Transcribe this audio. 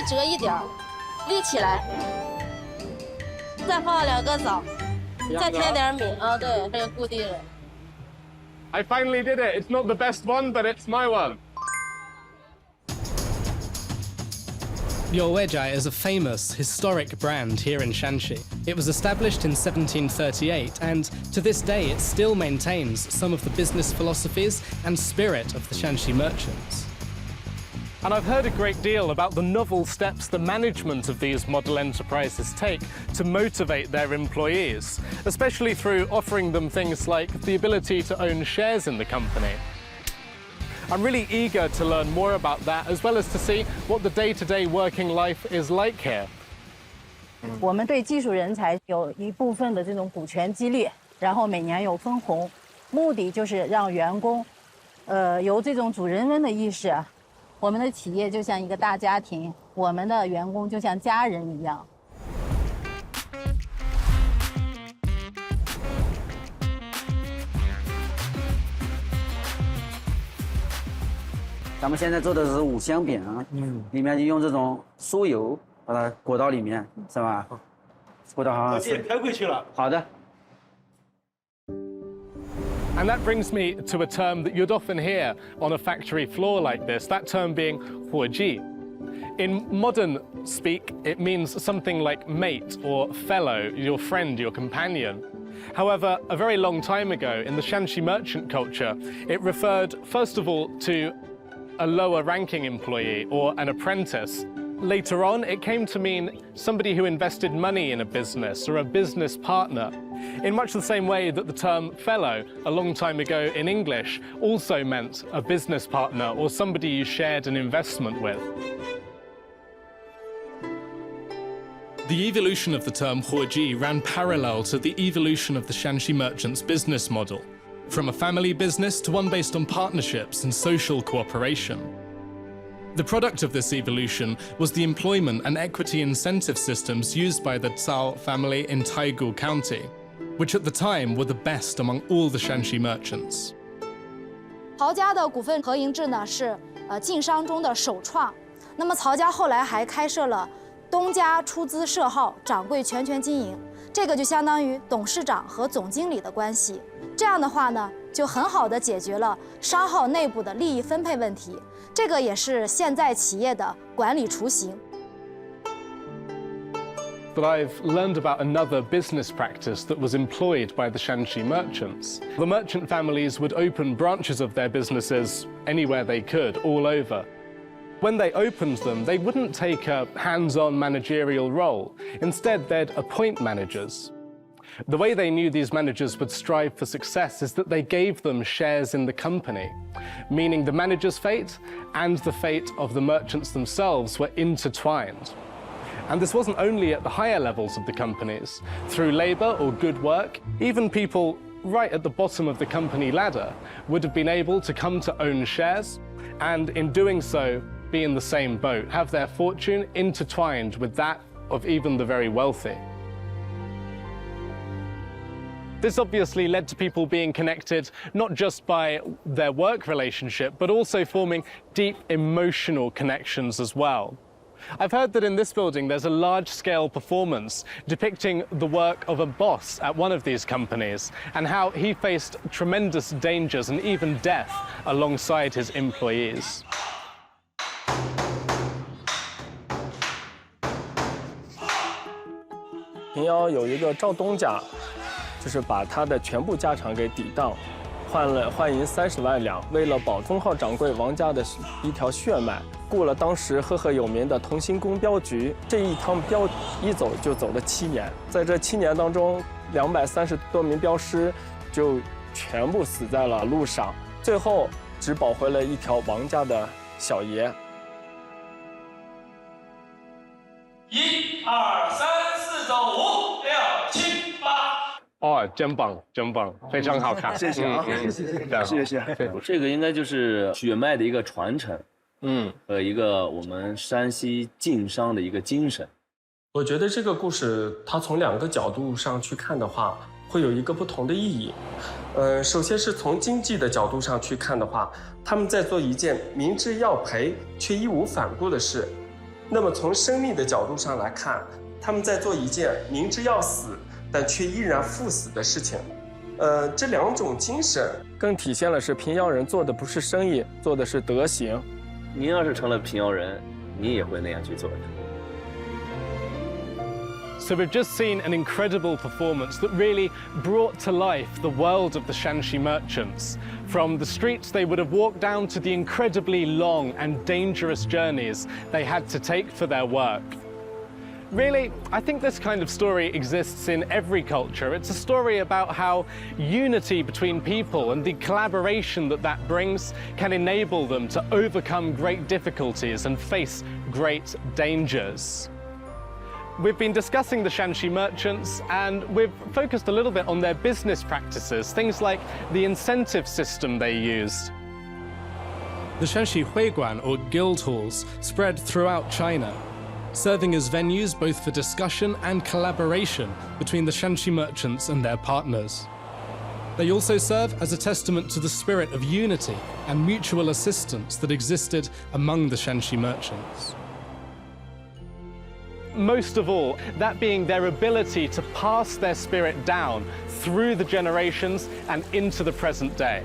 折一点儿，立起来，再放2个枣，再添点米啊，对，这个固定了。I finally did it. It's not the best one, but it's my one. Yuewejia is a famous, historic brand here in Shanxi. It was established in 1738, and to this day it still maintains some of the business philosophies and spirit of the Shanxi merchants. And I've heard a great deal about the novel steps the management of these model enterprises take to motivate their employees, especially through offering them things like the ability to own shares in the company. I'm really eager to learn more about that, as well as to see what the day-to-day working life is like here. 我们对技术人才有一部分的这种股权激励，然后每年有分红，目的就是让员工，有这种主人翁的意识。我们的企业就像一个大家庭，我们的员工就像家人一样。咱们现在做的是五香饼，里面就用这种酥油把它裹到里面，是吧？裹到好像是。开回去了。好的。And that brings me to a term that you'd often hear on a factory floor like this, that term being 伙计. In modern speak, it means something like mate or fellow, your friend, your companion. However, a very long time ago, in the Shanxi merchant culture, it referred, first of all, to a lower-ranking employee or an apprentice. Later on, it came to mean somebody who invested money in a business or a business partner, in much the same way that the term fellow, a long time ago in English, also meant a business partner or somebody you shared an investment with. The evolution of the term 伙计 ran parallel to the evolution of the Shanxi merchants' business model, from a family business to one based on partnerships and social cooperation. The product of this evolution was the employment and equity incentive systems used by the Cao family in Taigu County, which at the time were the best among all the Shanxi merchants. 曹家的股份合营制呢是晋商中的首创，那么曹家后来还开设了东家出资设号，掌柜全权经营，这个就相当于董事长和总经理的关系。这样的话呢，就很好的解决了商号内部的利益分配问题，这个也是现在企业的管理雏形。 But I've learned about another business practice that was employed by the Shanxi merchants. The merchant families would open branches of their businesses anywhere they could, all over. When they opened them, they wouldn't take a hands-on managerial role. Instead, they'd appoint managers. The way they knew these managers would strive for success is that they gave them shares in the company, meaning the manager's fate and the fate of the merchants themselves were intertwined. And this wasn't only at the higher levels of the companies. Through labor or good work, even people right at the bottom of the company ladder would have been able to come to own shares, and in doing so, be in the same boat, have their fortune intertwined with that of even the very wealthy. This obviously led to people being connected not just by their work relationship, but also forming deep emotional connections as well. I've heard that in this building there's a large-scale performance depicting the work of a boss at one of these companies and how he faced tremendous dangers and even death alongside his employees. 平遥有一个赵东家，就是把他的全部家产给抵当，换银30万两，为了保宗号掌柜王家的一条血脉，雇了当时赫赫有名的同心宫镖局。这一趟镖一走就走了7年，在这7年当中，230多名镖师就全部死在了路上，最后只保回了一条王家的小爷。1、2、3、4走5、6、7、8。哦，真棒，真棒，非常好看。谢谢啊，谢谢。这个应该就是血脉的一个传承，和一个我们山西晋商的一个精神。我觉得这个故事，它从2个角度上去看的话，会有一个不同的意义。首先是从经济的角度上去看的话，他们在做一件明知要赔却义无反顾的事。那么从生命的角度上来看，他们在做一件明知要死但却依然赴死的事情。这两种精神更体现了是平遥人做的不是生意，做的是德行。您要是成了平遥人，你也会那样去做的。So we've just seen an incredible performance that really brought to life the world of the Shanxi merchants. From the streets they would have walked down to the incredibly long and dangerous journeys they had to take for their work. Really, I think this kind of story exists in every culture. It's a story about how unity between people and the collaboration that brings can enable them to overcome great difficulties and face great dangers. We've been discussing the Shanxi merchants, and we've focused a little bit on their business practices, things like the incentive system they used. The Shanxi Huiguan, or guild halls, spread throughout China, serving as venues both for discussion and collaboration between the Shanxi merchants and their partners. They also serve as a testament to the spirit of unity and mutual assistance that existed among the Shanxi merchants. Most of all, that being their ability to pass their spirit down through the generations and into the present day.